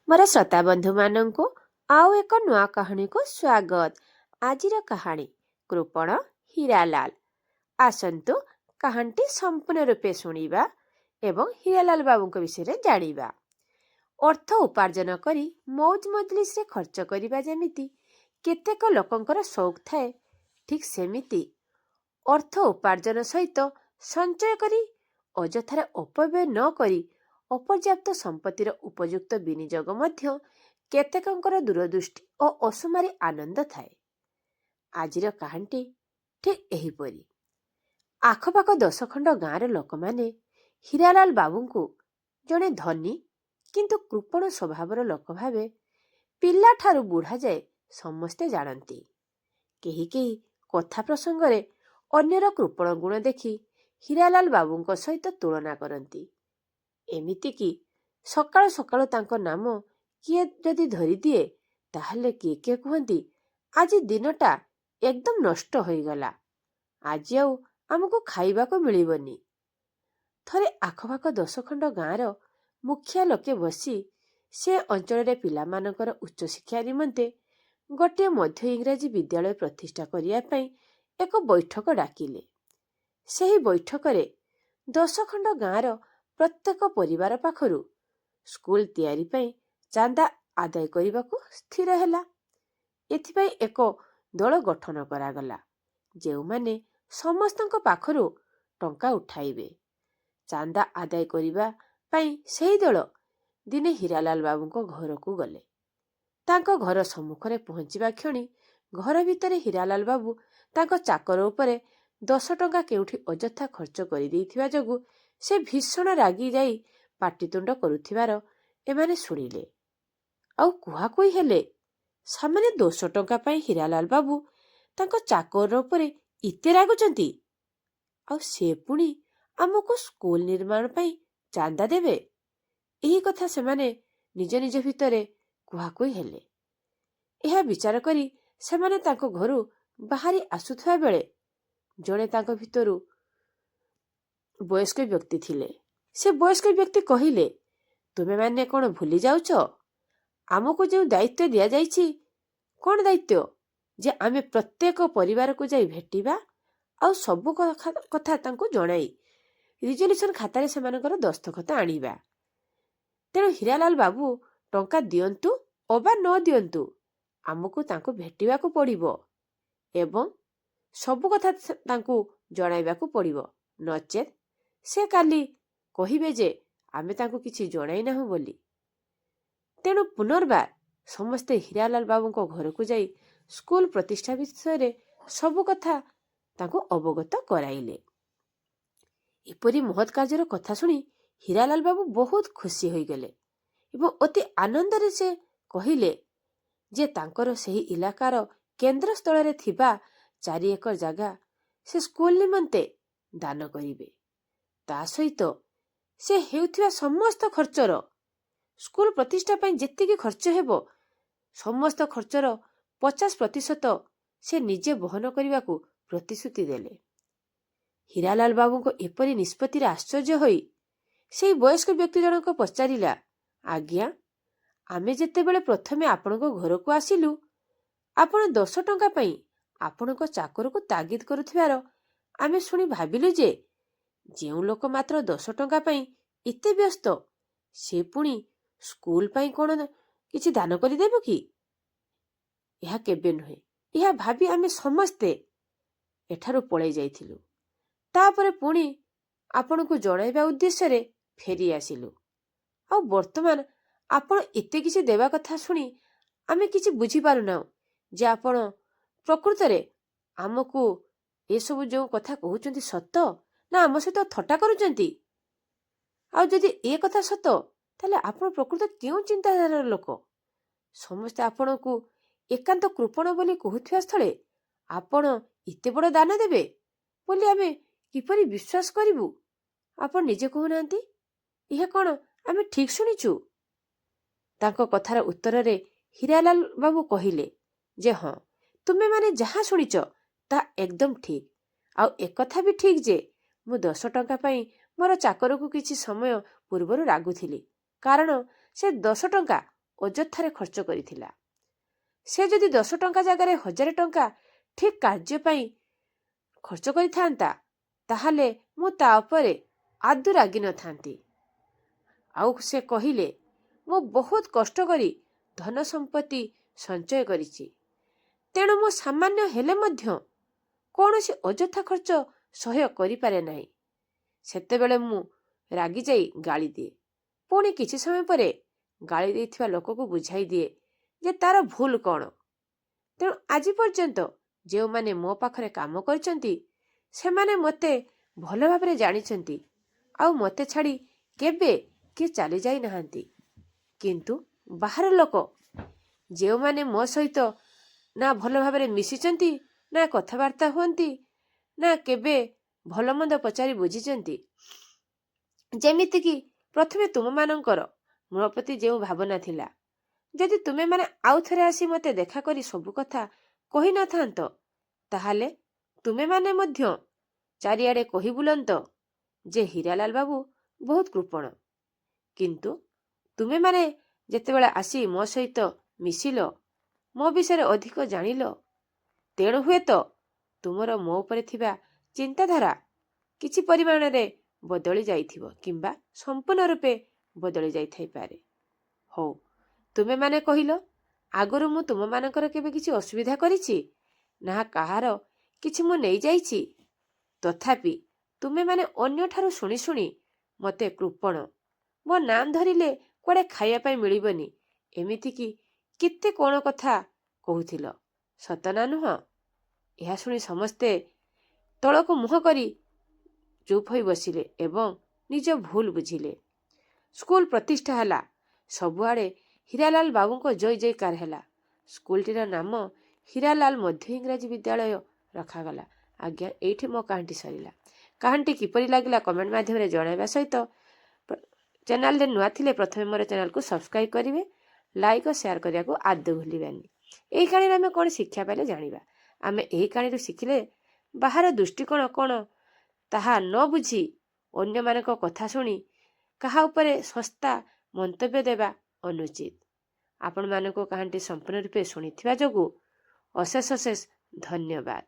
मोर श्रोता बंधु मानू आउ एक नुआ कहानी को स्वागत। आजिर कहानी कृपण हीरालाल। आसंतु कहानी संपूर्ण रूपे शुणिबा एवं हीरालाल बाबू विषय जानिबा। अर्थ उपार्जन करी मौज मजलिस रे खर्च करिबा जेमिति केतेक लोकंकर शौक थाए, ठीक सेमिति अर्थ उपार्जन सहित संचय करी अजथार अपव्यय न करी अपर्याप्त संपत्तिर उपयुक्त विनियोग मध्य केतेकंकर दूरदृष्टि और असुमारी आनंद थाए। आजिर कहानी ठीक एहीपरी। आखपाख 10 खंड गाँर लोक माने हीरालाल बाबू को जड़े धनी किंतु कृपण स्वभावर लोक भावे पिला ठारू बुढ़ा जाए समस्ते जानती। केही केही कथा प्रसंगरे अन्यर कृपण गुण देखि हीरालाल बाबू सहित तुलना करती। एमिति कि सकाळु सकाळु तांको नाम किए जदि धरी दिए ताहले किए किए कहती आज दिनटा एकदम नष्ट होईगला, आज आउ आमको खाइबाको मिलिबनी। थरे आखपाख 10 खंड गाँर मुखिया लोके बसी से अंचल पिलामानकर उच्च शिक्षा निमंते गोटे मध्य इंग्राजी विद्यालय प्रतिष्ठा करिया पई एक बैठक डाकिले। सेही बैठकरे 10 खंड गाँर प्रत्येक परिवार पाखरु स्कूल तैयारी पई चांदा आदाय करिबाकू स्थिर हैला। एथिपई एक दल गठन करागला जेउ माने समस्तक पाखरु टंका उठाइबे। चांदा आदाय करिबा पई सेही दल दिने हीरालाल बाबूको घर को गले। तांको घर सम्मुखरे पहुंचिबा क्षणी घर भितरे हीरालाल बाबू तांको चाकर उपरे 10 टंका केउठी अजथा खर्च करि देइथिबा जगु से भीषण रागी जाई पाटितुंड करुथिबार एमाने शुणिले। आउ कुहाकुई हेले सामान्य 200 टंका पई हीरालाल बाबू तांको चाकर उपरे इते रागुचंती, आउ से पुणी आमको स्कूल निर्माण पई चांदा देबे। एही कथा सेमाने निज निज भितरे कुहाकुई हेले। एहा विचार करी सेमाने तांको घरु बाहरी आसुथुआ बेले जणे तांको भितरु वयस्क व्यक्ति थिले। से वयस्क व्यक्ति कहिले, तुमे माने कोन भूली जाउछ? आमको जो दायित्व दिया जाइछि कोन दायित्व जे आमे प्रत्येक परिवार को जाई भेटिबा आउ सबु कथा तांको जणाई रिजोल्यूशन खातारे सेमानकर दस्तखत आनिबा। तेणु हीरालाल बाबू टंका दियंतु अबा न दियंतु आमको तांको भेटिबाकू पड़िबो एवं सबु कथा तांको जणाइबाकू पड़िबो, नचेत से काली कहिबे जे आमे तांको किछि जणाई नाहु बोली। तेणु पुनर्बार समस्ते हीरालाल बाबूको घर को जाई स्कूल प्रतिष्ठा विषय सबु कथा तांको अवगत कराइले। एपरी महत् कार्यर कथा सुनी हीरालाल बाबू बहुत खुशी होई गले एवं अति आनंद से कहिले जे तांकर सही इलाकार केंद्र स्थल रे थिबा 4 एकर जगह से स्कूल निमंते दान करिवे। ता सहित से हेउथिबा समस्त खर्चर स्कूल प्रतिष्ठा पई जेतिकी खर्च हेबो समस्त खर्चर 50% से निजे बहन करिबाकू प्रतिश्रुति देले। हीरालाल बाबूको एपरी निष्पत्तिर आश्चर्य होई सेही वयस्क व्यक्ति जनक पचारिला, आज्ञा आमे जेतेबेले प्रथमे आपनको घर को आसिलु आपण 10 टंका पई आपनको चाकर को तागिद करुथिबार आमे सुनी भाबिलु जे जेउ लोक मात्र 10 टंका पई इते व्यस्त से पुणी स्कूल पई कोन किछि दान करि देबो कि? यह केबे नहे। यह भाबी आमे समस्ते एठारु पळै जाइथिलु। तापरे पुणी आपनको जणाइबा उद्देश्य रे फेरी आसिलु। आ वर्तमान आपण एते किछि देबा कथा सुनी आमे किछि बुझी पारु ना जे आपण प्रकृत रे आमको ए सब जो कथा कहउचंती सत ना आम सहित थट्टा करूचंती? आ जदि ए कथा सत ताले आपण प्रकृत केउ चिंताधारार लोक? समस्त आपणको एकांत कृपण बोली कहउथिया स्थळे आपण इते बड़ दान देबे बोली आमे किपरि विश्वास करिबु? आपण निजे कहउनांती इहे कोन आमे ठीक सुनिचु? तांको कथार उत्तर रे हीरालाल बाबू कहिले जे हां तुमे माने जहा सुनिच ता एकदम ठीक। आ एक कथा भी ठीक जे मु 10 टंका पई मोर चाकर को किछि समय पूर्वरु रागुथिली कारण से 10 टंका ଅଯଥାରେ ଖର୍ଚ୍ଚ କରିଥିଲା। ସେ ଯଦି 10 ଟଙ୍କା ଜାଗାରେ 1000 ଟଙ୍କା ଠିକ୍ କାର୍ଯ୍ୟ ପାଇଁ ଖର୍ଚ୍ଚ କରିଥାନ୍ତା, ତାହେଲେ ମୁଁ ତା ଉପରେ ଆଦୌ ରାଗି ନଥାନ୍ତି। ଆଉ ସେ କହିଲେ, ମୁଁ ବହୁତ କଷ୍ଟ କରି ଧନ ସମ୍ପତ୍ତି ସଞ୍ଚୟ କରିଛି, ତେଣୁ ମୁଁ ସାମାନ୍ୟ ହେଲେ ମଧ୍ୟ କୌଣସି ଅଯଥା ଖର୍ଚ୍ଚ ସହ୍ୟ କରିପାରେ ନାହିଁ। ସେତେବେଳେ ମୁଁ ରାଗିଯାଇ ଗାଳି ଦିଏ। ପୁଣି କିଛି ସମୟ ପରେ ଗାଳି ଦେଇଥିବା ଲୋକକୁ ବୁଝାଇ ଦିଏ ଯେ ତାର ଭୁଲ କ'ଣ। ତେଣୁ ଆଜି ପର୍ଯ୍ୟନ୍ତ ଯେଉଁମାନେ ମୋ ପାଖରେ କାମ କରିଛନ୍ତି ସେମାନେ ମୋତେ ଭଲ ଭାବରେ ଜାଣିଛନ୍ତି, ଆଉ ମୋତେ ଛାଡ଼ି କେବେ କିଏ ଚାଲିଯାଇ ନାହାନ୍ତି। କିନ୍ତୁ ବାହାର ଲୋକ ଯେଉଁମାନେ ମୋ ସହିତ ନା ଭଲ ଭାବରେ ମିଶିଛନ୍ତି, ନା କଥାବାର୍ତ୍ତା ହୁଅନ୍ତି, ନା କେବେ ଭଲ ମନ୍ଦ ପଚାରି ବୁଝିଛନ୍ତି। ଯେମିତିକି ପ୍ରଥମେ ତୁମମାନଙ୍କର ମୋ ପ୍ରତି ଯେଉଁ ଭାବନା ଥିଲା, ଯଦି ତୁମେମାନେ ଆଉ ଥରେ ଆସି ମୋତେ ଦେଖା କରି ସବୁ କଥା କହିନଥାନ୍ତ, ତାହେଲେ ତୁମେମାନେ ମଧ୍ୟ ଚାରିଆଡ଼େ କହି ବୁଲନ୍ତ ଯେ ହୀରାଲାଲ ବାବୁ ବହୁତ କୃପଣ। କିନ୍ତୁ ତୁମେମାନେ ଯେତେବେଳେ ଆସି ମୋ ସହିତ ମିଶିଲ, ମୋ ବିଷୟରେ ଅଧିକ ଜାଣିଲ, ତେଣୁ ହୁଏତ ତୁମର ମୋ ଉପରେ ଥିବା ଚିନ୍ତାଧାରା କିଛି ପରିମାଣରେ ବଦଳି ଯାଇଥିବ କିମ୍ବା ସମ୍ପୂର୍ଣ୍ଣ ରୂପେ ବଦଳି ଯାଇଥାଇପାରେ। ହଉ, ତୁମେମାନେ କହିଲ, ଆଗରୁ ମୁଁ ତୁମମାନଙ୍କର କେବେ କିଛି ଅସୁବିଧା କରିଛି? ନା କାହାର କିଛି ମୁଁ ନେଇଯାଇଛି? ତଥାପି ତୁମେମାନେ ଅନ୍ୟଠାରୁ ଶୁଣି ଶୁଣି ମୋତେ କୃପଣ, ମୋ ନାମ ଧରିଲେ କୁଆଡ଼େ ଖାଇବା ପାଇଁ ମିଳିବନି, ଏମିତିକି କେତେ କ'ଣ କଥା କହୁଥିଲ, ସତ ନା ନୁହଁ? ଏହା ଶୁଣି ସମସ୍ତେ ତଳକୁ ମୁହଁ କରି ଚୁପ୍ ହୋଇ ବସିଲେ ଏବଂ ନିଜ ଭୁଲ ବୁଝିଲେ। ସ୍କୁଲ ପ୍ରତିଷ୍ଠା ହେଲା। ସବୁଆଡ଼େ ହୀରାଲାଲ ବାବୁଙ୍କ ଜୟ ଜୟକାର ହେଲା। ସ୍କୁଲଟିର ନାମ ହୀରାଲାଲ ମଧ୍ୟ ଇଂରାଜୀ ବିଦ୍ୟାଳୟ ରଖାଗଲା। ଆଜ୍ଞା, ଏଇଠି ମୋ କାହାଣୀଟି ସରିଲା। କାହାଣୀଟି କିପରି ଲାଗିଲା କମେଣ୍ଟ ମାଧ୍ୟମରେ ଜଣାଇବା ସହିତ ଚ୍ୟାନେଲରେ ନୂଆ ଥିଲେ ପ୍ରଥମେ ମୋର ଚ୍ୟାନେଲକୁ ସବସ୍କ୍ରାଇବ୍ କରିବେ, ଲାଇକ୍ ଓ ସେୟାର କରିବାକୁ ଆଦୌ ଭୁଲିବେନି। ଏହି କାହାଣୀରେ ଆମେ କ'ଣ ଶିକ୍ଷା ପାଇଲେ ଜାଣିବା। ଆମେ ଏହି କାହାଣୀରୁ ଶିଖିଲେ ବାହାର ଦୃଷ୍ଟିକୋଣ କ'ଣ ତାହା ନ ବୁଝି ଅନ୍ୟମାନଙ୍କ କଥା ଶୁଣି କାହା ଉପରେ ଶସ୍ତା ମନ୍ତବ୍ୟ ଦେବା ଅନୁଚିତ। ଆପଣମାନଙ୍କୁ କାହାଣୀଟି ସମ୍ପୂର୍ଣ୍ଣ ରୂପେ ଶୁଣିଥିବା ଯୋଗୁଁ ଅଶେଷ ଅଶେଷ ଧନ୍ୟବାଦ।